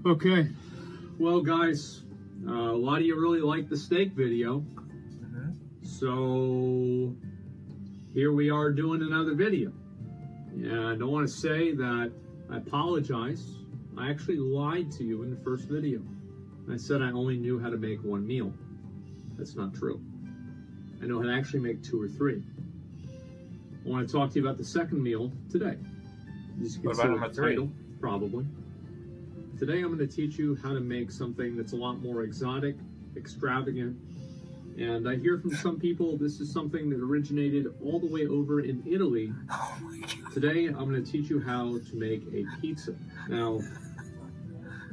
Okay, well guys, a lot of you really liked the steak video, so here we are doing another video. And I want to say that I apologize. I actually lied to you in the first video. I said I only knew how to make one meal. That's not true. I know how to actually make 2 or 3. I want to talk to you about the second meal today. What about number 3? Title, probably. Today I'm going to teach you how to make something that's a lot more exotic, extravagant, and I hear from some people this is something that originated all the way over in Italy. Oh my God. Today I'm going to teach you how to make a pizza. Now,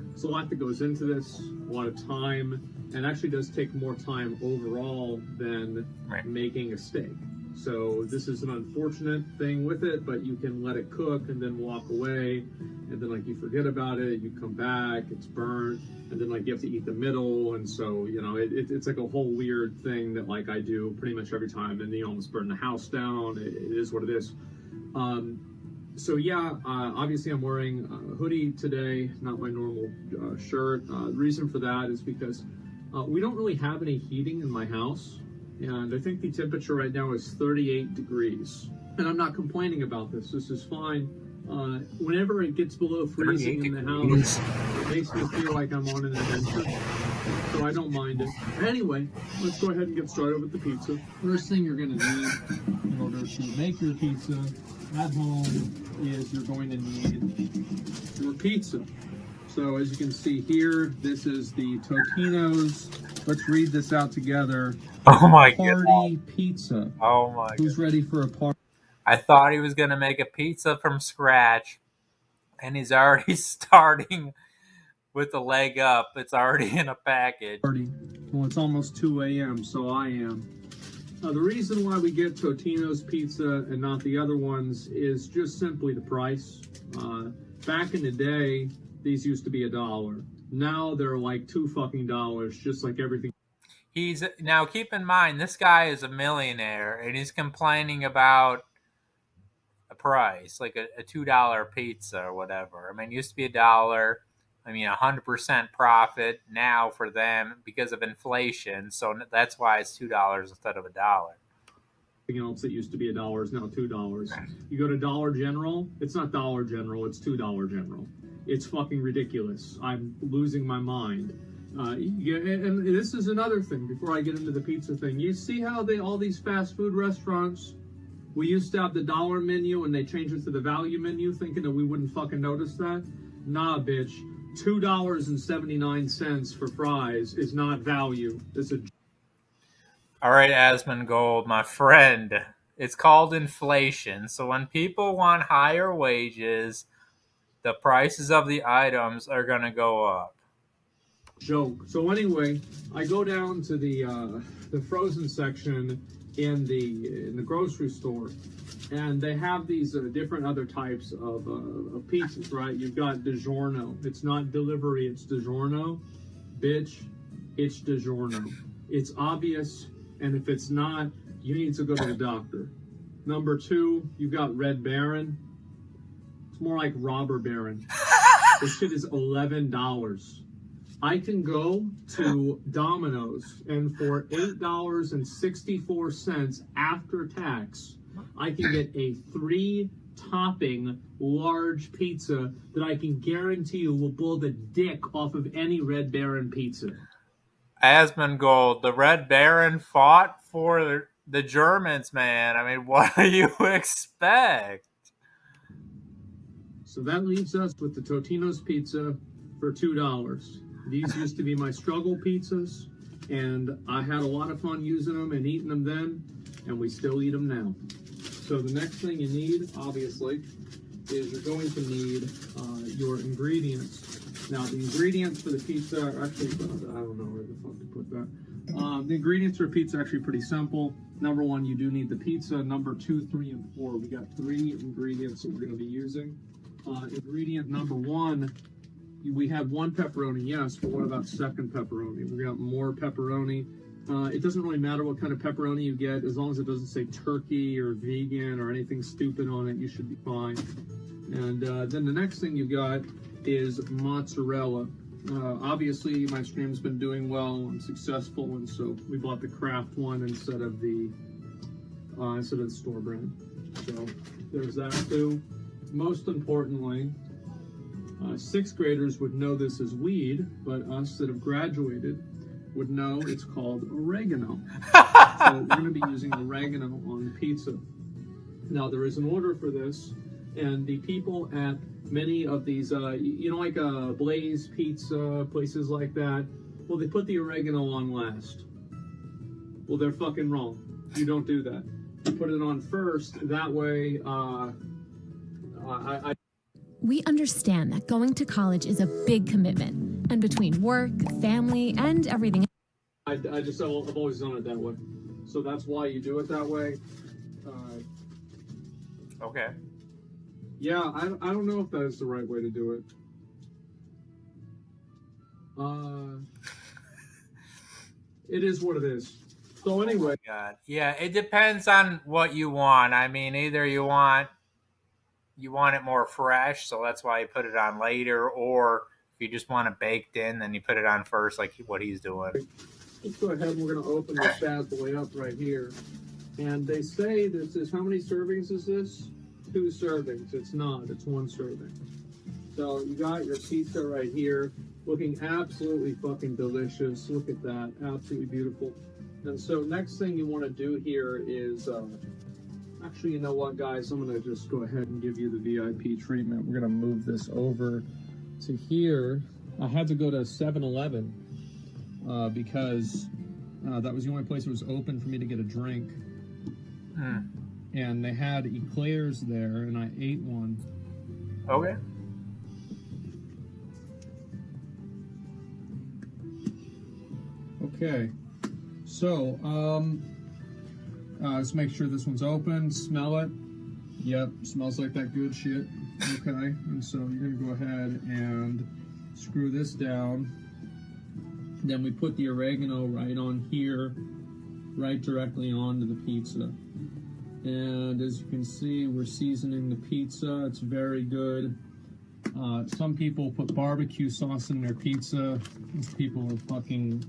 there's a lot that goes into this, a lot of time, and actually does take more time overall than making a steak. So this is an unfortunate thing with it, but you can let it cook and then walk away, and then like you forget about it, you come back, it's burnt, and then like you have to eat the middle, and so you know it's like a whole weird thing that like I do pretty much every time, and you almost burn the house down. It is what it is. So yeah, obviously I'm wearing a hoodie today, not my normal shirt. The reason for that is because we don't really have any heating in my house. And I think the temperature right now is 38 degrees. And I'm not complaining about this. This is fine. Whenever it gets below freezing in the house, it makes me feel like I'm on an adventure. So I don't mind it. Anyway, let's go ahead and get started with the pizza. First thing you're going to need in order to make your pizza at home is you're going to need your pizza. So as you can see here, this is the Totino's. Let's read this out together. Oh my God. Party pizza. Oh my God. Who's ready for a party? I thought he was going to make a pizza from scratch, and he's already starting with the leg up. It's already in a package. Party. Well, it's almost 2 a.m., so I am. The reason why we get Totino's pizza and not the other ones is just simply the price. Back in the day, these used to be $1. Now they're like $2 fucking, just like everything. Now keep in mind, this guy is a millionaire, and he's complaining about a price, like a $2 pizza or whatever. I mean, it used to be $1. I mean, 100% profit now for them because of inflation. So that's why it's $2 instead of $1. Everything else that used to be $1 is now $2. You go to Dollar General, it's not Dollar General, it's $2 General. It's fucking ridiculous. I'm losing my mind. And this is another thing before I get into the pizza thing. You see how all these fast food restaurants, we used to have the dollar menu and they changed it to the value menu thinking that we wouldn't fucking notice that? Nah, bitch. $2.79 for fries is not value. It's a... All right, Asmongold, my friend. It's called inflation. So when people want higher wages, the prices of the items are going to go up. Joke. So anyway, I go down to the frozen section in the grocery store, and they have these different other types of pizzas, right? You've got DiGiorno. It's not delivery, it's DiGiorno. Bitch, it's DiGiorno. It's obvious, and if it's not, you need to go to the doctor. Number 2, you've got Red Baron. It's more like Robber Baron. This shit is $11. I can go to Domino's, and for $8.64 after tax, I can get a 3-topping large pizza that I can guarantee you will blow the dick off of any Red Baron pizza. Asmongold, the Red Baron fought for the Germans, man. I mean, what do you expect? So that leaves us with the Totino's pizza for $2. These used to be my struggle pizzas, and I had a lot of fun using them and eating them then, and we still eat them now. So the next thing you need, obviously, is you're going to need your ingredients. Now, the ingredients for the pizza are actually, I don't know where the fuck to put that. The ingredients for pizza are actually pretty simple. Number 1, you do need the pizza. Number 2, 3, and 4. We got 3 ingredients that we're going to be using. Ingredient number 1, we have 1 pepperoni, yes, but what about second pepperoni? We got more pepperoni. It doesn't really matter what kind of pepperoni you get, as long as it doesn't say turkey or vegan or anything stupid on it, you should be fine. And then the next thing you got is mozzarella. Obviously, my stream's been doing well and successful, and so we bought the craft one instead of the store brand. So there's that too. Most importantly, 6th graders would know this as weed, but us that have graduated would know it's called oregano. So we're going to be using oregano on the pizza. Now, there is an order for this, and the people at many of these, like Blaze Pizza, places like that, well, they put the oregano on last. Well, they're fucking wrong. You don't do that. You put it on first. That way, We understand that going to college is a big commitment, and between work, family, and everything. I've always done it that way. So that's why you do it that way. Okay. Yeah, I don't know if that is the right way to do it. It is what it is. So anyway. Oh my God. Yeah, it depends on what you want. I mean, either you want it more fresh, so that's why you put it on later, or if you just want it baked in, then you put it on first, like what he's doing. Let's go ahead and we're going to open this bad boy up right here. And they say this is, how many servings is this? 2 servings. It's not. It's 1 serving. So you got your pizza right here, looking absolutely fucking delicious. Look at that. Absolutely beautiful. And so next thing you want to do here is, actually, you know what, guys? I'm going to just go ahead and give you the VIP treatment. We're going to move this over to here. I had to go to 7-Eleven because that was the only place that was open for me to get a drink. And they had eclairs there, and I ate one. Okay. Okay. So, let's make sure this one's open. Smell it. Yep, smells like that good shit. Okay, and so you're gonna go ahead and screw this down. Then we put the oregano right on here, right directly onto the pizza. And as you can see, we're seasoning the pizza. It's very good. Some people put barbecue sauce in their pizza. These people are fucking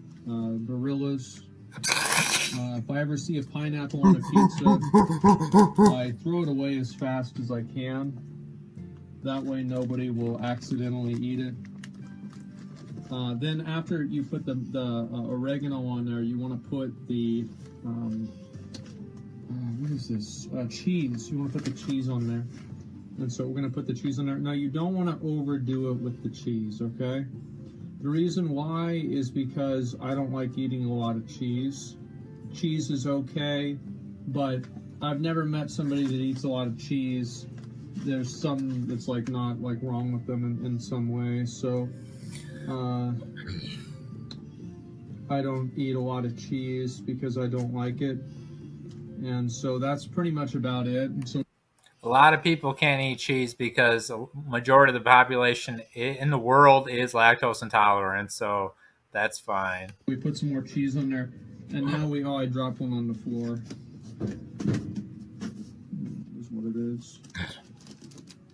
gorillas. If I ever see a pineapple on a pizza, I throw it away as fast as I can. That way nobody will accidentally eat it. Then after you put the oregano on there, you want to put the, what is this? Cheese. You want to put the cheese on there. And so we're going to put the cheese on there. Now you don't want to overdo it with the cheese, okay? The reason why is because I don't like eating a lot of cheese. Cheese is okay, but I've never met somebody that eats a lot of cheese. There's some that's like not like wrong with them in some way. So I don't eat a lot of cheese because I don't like it. And so that's pretty much about it. And so a lot of people can't eat cheese because a majority of the population in the world is lactose intolerant, so that's fine. We put some more cheese on there, and now I dropped one on the floor. Is what it is.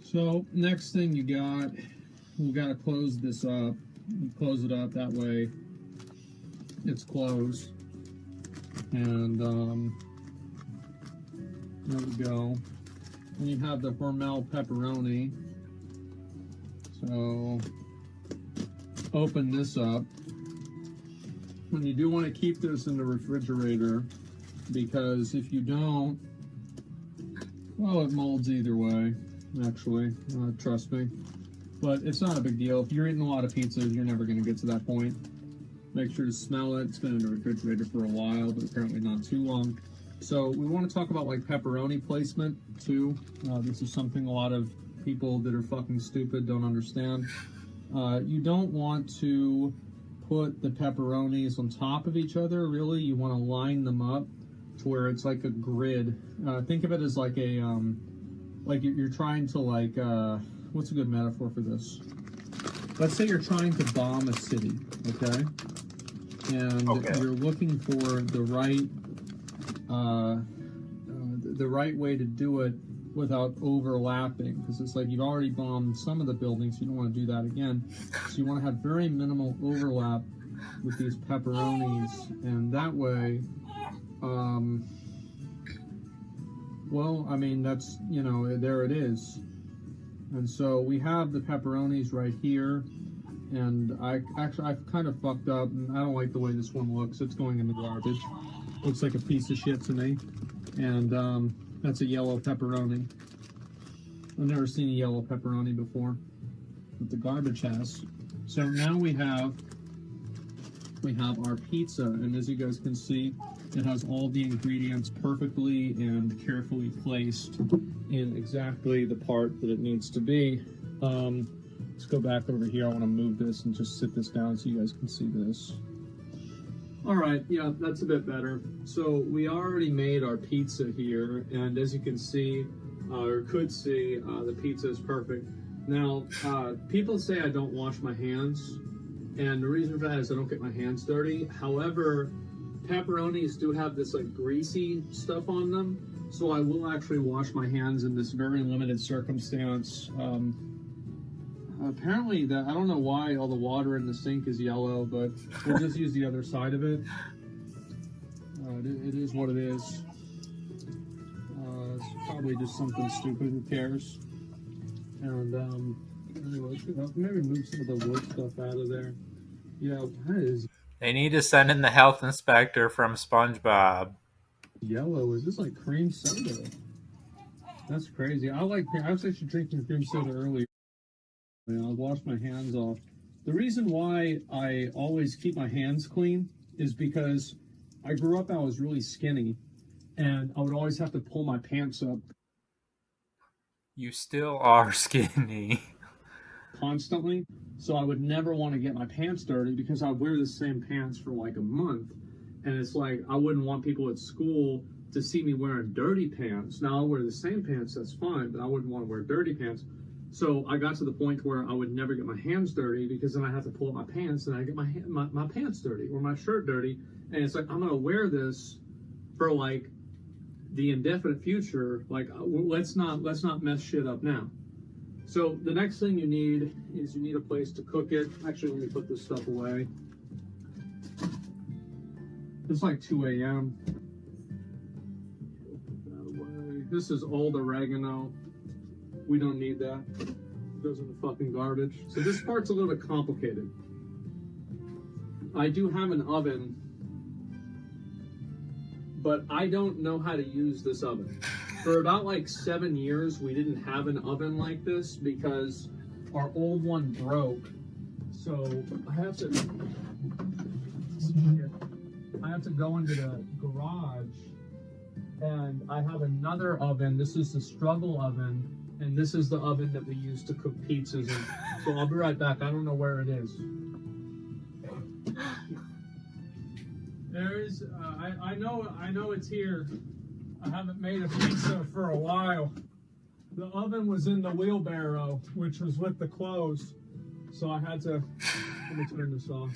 So next thing we got to close this up. You close it up, that way it's closed. And there we go. And you have the Hormel pepperoni. So open this up. And you do want to keep this in the refrigerator, because if you don't, well, it molds either way, actually, trust me. But it's not a big deal. If you're eating a lot of pizzas, you're never going to get to that point. Make sure to smell it. It's been in the refrigerator for a while, but apparently not too long. So we want to talk about like pepperoni placement too. This is something a lot of people that are fucking stupid don't understand. You don't want to put the pepperonis on top of each other, really. You want to line them up to where it's like a grid. Think of it as like a, like you're trying to like, what's a good metaphor for this? Let's say you're trying to bomb a city, okay? And you're looking for the right way to do it without overlapping, because it's like you've already bombed some of the buildings, you don't want to do that again. So you want to have very minimal overlap with these pepperonis, and that way, well, I mean, that's, you know, there it is. And so we have the pepperonis right here, and I've kind of fucked up, and I don't like the way this one looks. It's going in the garbage. Looks like a piece of shit to me. And that's a yellow pepperoni. I've never seen a yellow pepperoni before, but the garbage has. So now we have our pizza, and as you guys can see, it has all the ingredients perfectly and carefully placed in exactly the part that it needs to be. Let's go back over here. I want to move this and just sit this down so you guys can see this. All right, yeah, that's a bit better. So we already made our pizza here, and as you can see, or could see, the pizza is perfect. Now, people say I don't wash my hands, and the reason for that is I don't get my hands dirty. However, pepperonis do have this like greasy stuff on them, so I will actually wash my hands in this very limited circumstance. Apparently, I don't know why all the water in the sink is yellow, but we'll just use the other side of it. It is what it is. It's probably just something stupid. Who cares? And anyway, maybe move some of the wood stuff out of there. Yeah, that is They need to send in the health inspector from SpongeBob. yellow. Is this like cream soda? That's crazy. I was actually drinking cream soda earlier. I'll wash my hands off. The reason why I always keep my hands clean is because I grew up, I was really skinny, and I would always have to pull my pants up You still are skinny. constantly, so I would never want to get my pants dirty because I'd wear the same pants for like a month, and it's like I wouldn't want people at school to see me wearing dirty pants. Now I'll wear the same pants, that's fine, but I wouldn't want to wear dirty pants. So I got to the point where I would never get my hands dirty because then I have to pull up my pants and I get my pants dirty or my shirt dirty, and it's like I'm gonna wear this for like the indefinite future. Like let's not mess shit up now. So the next thing you need is a place to cook it. Actually, let me put this stuff away. It's like 2 a.m. Put that away. This is old oregano. We don't need that. It goes in the fucking garbage. So this part's a little bit complicated. I do have an oven, but I don't know how to use this oven. For about like 7 years, we didn't have an oven like this because our old one broke. So I have to go into the garage, and I have another oven. This is the struggle oven, and this is the oven that we use to cook pizzas in. So I'll be right back. I don't know where it is. There is, I know it's here. I haven't made a pizza for a while. The oven was in the wheelbarrow, which was with the clothes. So I had to, let me turn this off.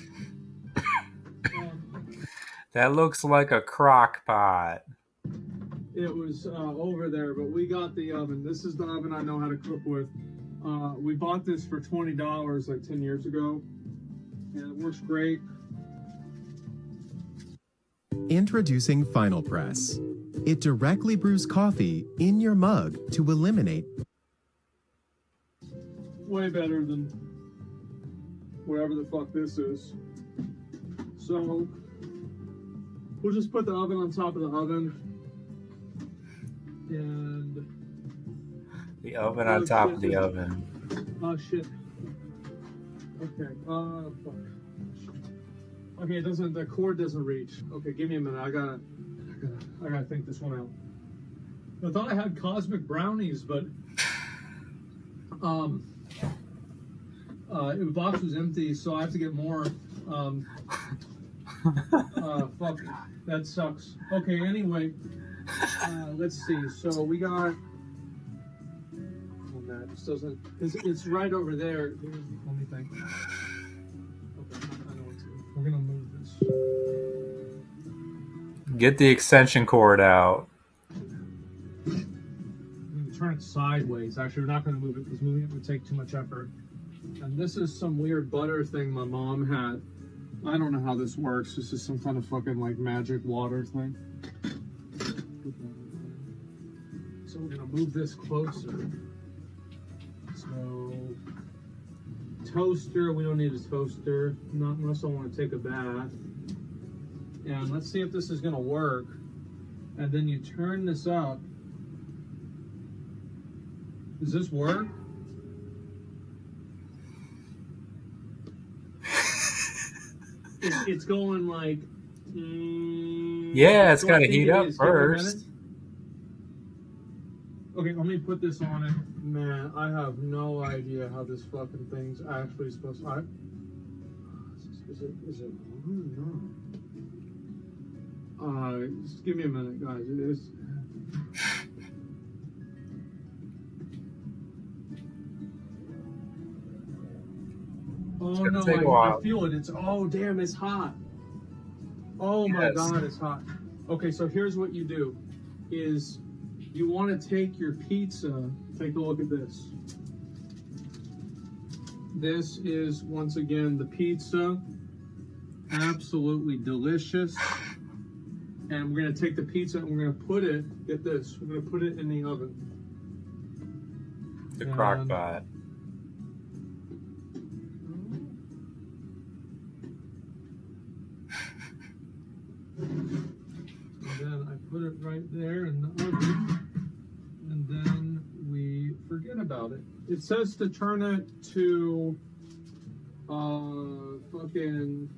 That looks like a crock pot. It was over there, but we got the oven. This is the oven I know how to cook with. We bought this for $20 like 10 years ago, and it works great. Introducing Final Press. It directly brews coffee in your mug to eliminate. Way better than whatever the fuck this is. So we'll just put the oven on top of the oven. And the oven on top of the oven. Oh shit. Okay. Fuck. Okay, it doesn't. The cord doesn't reach. Okay, give me a minute. I gotta think this one out. I thought I had cosmic brownies, but the box was empty, so I have to get more. Fuck. That sucks. Okay. Anyway. Let's see. So we got. Oh man, this doesn't. It's right over there. Let me think. Okay, I know what to do. We're gonna move this. Get the extension cord out. I'm gonna turn it sideways. Actually, we're not going to move it because moving it would take too much effort. And this is some weird butter thing my mom had. I don't know how this works. This is some kind of fucking like magic water thing. So we're going to move this closer. So, toaster, we don't need a toaster, not unless I want to take a bath. And let's see if this is going to work. And then you turn this up. Does this work? It's going like... yeah, it's got to heat up first. Okay, let me put this on it. Man, I have no idea how this fucking thing's actually supposed to... Is it on? No. Just give me a minute, guys. It is... Oh no, I feel it. It's... Oh, damn, it's hot. Oh my God, it's hot. Okay, so here's what you do. Is... You want to take your pizza, take a look at this. This is, once again, the pizza. Absolutely delicious. And we're going to take the pizza and we're going to put it, get this, we're going to put it in the oven. The crock pot. Then I put it right there in the oven, and then we forget about it. It says to turn it to fucking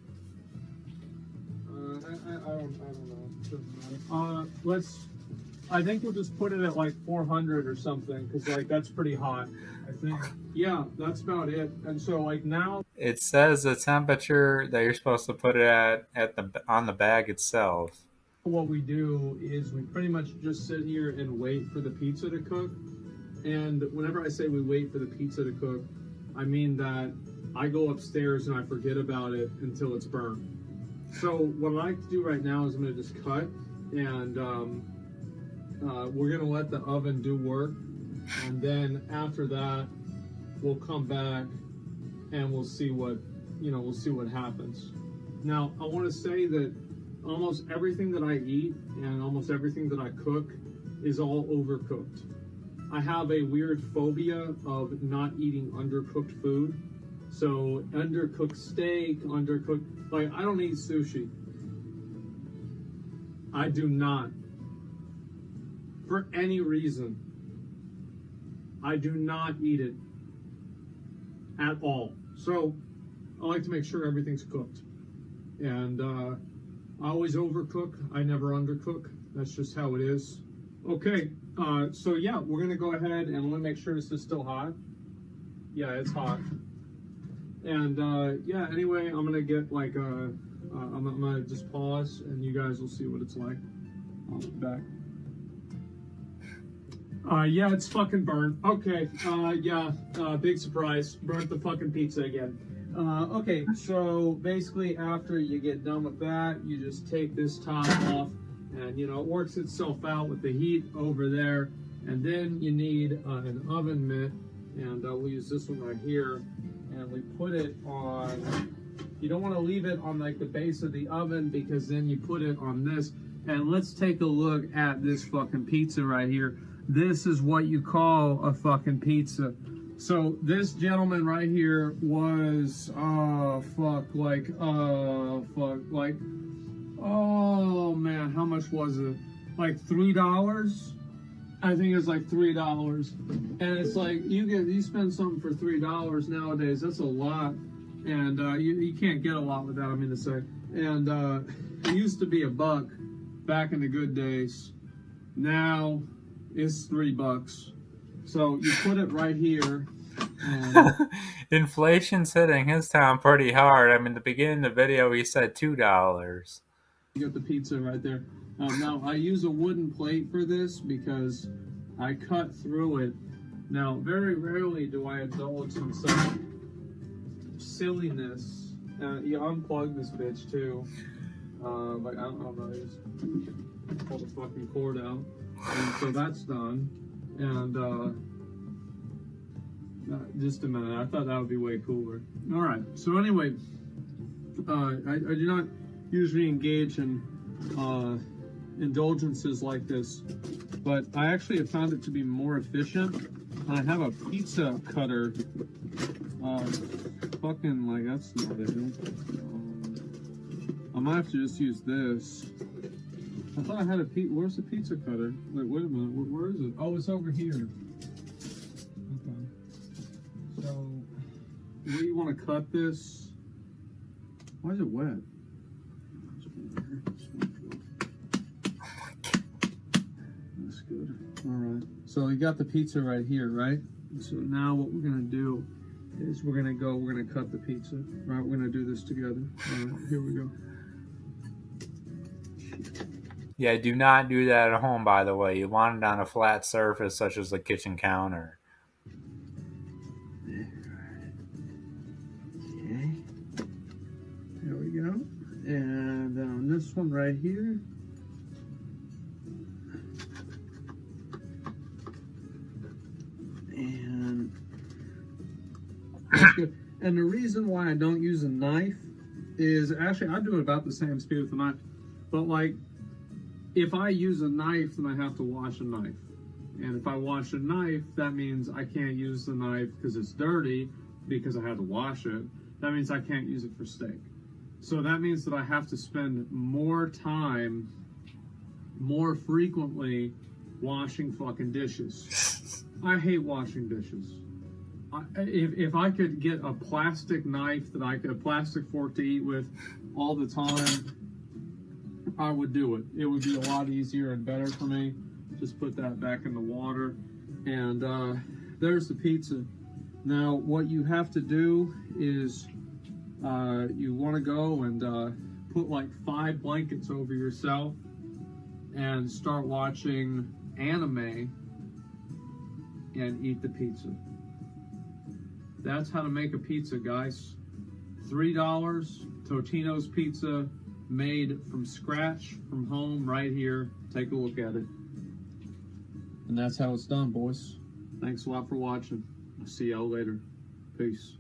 I don't know. Doesn't matter. I think we'll just put it at like 400 or something, because like that's pretty hot. I think. Yeah, that's about it. And so like now it says the temperature that you're supposed to put it at on the bag itself. What we do is we pretty much just sit here and wait for the pizza to cook. And whenever I say we wait for the pizza to cook, I mean that I go upstairs and I forget about it until it's burned. So what I like to do right now is I'm going to just cut, and we're going to let the oven do work. And then after that, we'll come back and we'll see what happens. Now, I want to say that almost everything that I eat and almost everything that I cook is all overcooked. I have a weird phobia of not eating undercooked food. So undercooked steak, like I don't eat sushi. I do not. For any reason. I do not eat it at all. So I like to make sure everything's cooked. And I always overcook. I never undercook. That's just how it is. Okay, so yeah, we're going to go ahead and I'm going to make sure this is still hot. Yeah, it's hot. And yeah, anyway, I'm going to get like, I'm going to just pause and you guys will see what it's like. I'll be back. Yeah, it's fucking burnt. Okay, yeah, big surprise. Burnt the fucking pizza again. Okay, so basically after you get done with that, you just take this top off and, you know, it works itself out with the heat over there. And then you need an oven mitt, and we'll use this one right here. And we put it on, you don't want to leave it on like the base of the oven because then you put it on this. And let's take a look at this fucking pizza right here. This is what you call a fucking pizza. So this gentleman right here was, oh man, how much was it? Like $3? I think it's like $3. And it's like, you spend something for $3 nowadays, that's a lot. And you can't get a lot with that, I mean to say. And it used to be $1 back in the good days. Now it's $3. So you put it right here. Inflation's hitting his town pretty hard. I mean, the beginning of the video, he said $2. You got the pizza right there. Now, I use a wooden plate for this because I cut through it. Now, very rarely do I indulge in some silliness. You unplug this bitch too. Like, I don't know, I just pull the fucking cord out. And so that's done. And just a minute, I thought that would be way cooler. All right, so anyway, I do not usually engage in indulgences like this, but I actually have found it to be more efficient. I have a pizza cutter. Fucking, like, that's not it. I might have to just use this. I thought I had a pizza. Where's the pizza cutter? Wait a minute. Where is it? Oh, it's over here. Okay. So, where you want to cut this? Why is it wet? That's good. All right. So you got the pizza right here, right? So now what we're gonna do is we're gonna cut the pizza. Right? We're gonna do this together. All right. Here we go. Yeah, do not do that at home, by the way. You want it on a flat surface, such as the kitchen counter. Okay. There we go. And on this one right here. And that's good. And the reason why I don't use a knife is actually I do it about the same speed with a knife. But like, if I use a knife, then I have to wash a knife. And if I wash a knife, that means I can't use the knife because it's dirty, because I had to wash it. That means I can't use it for steak. So that means that I have to spend more time, more frequently, washing fucking dishes. I hate washing dishes. If I could get a plastic knife a plastic fork to eat with all the time, I would do it. It would be a lot easier and better for me. Just put that back in the water. And there's the pizza. Now, what you have to do is you want to go and put like 5 blankets over yourself and start watching anime and eat the pizza. That's how to make a pizza, guys. $3, Totino's Pizza, made from scratch, from home, right here. Take a look at it. And that's how it's done, boys. Thanks a lot for watching. I'll see y'all later. Peace.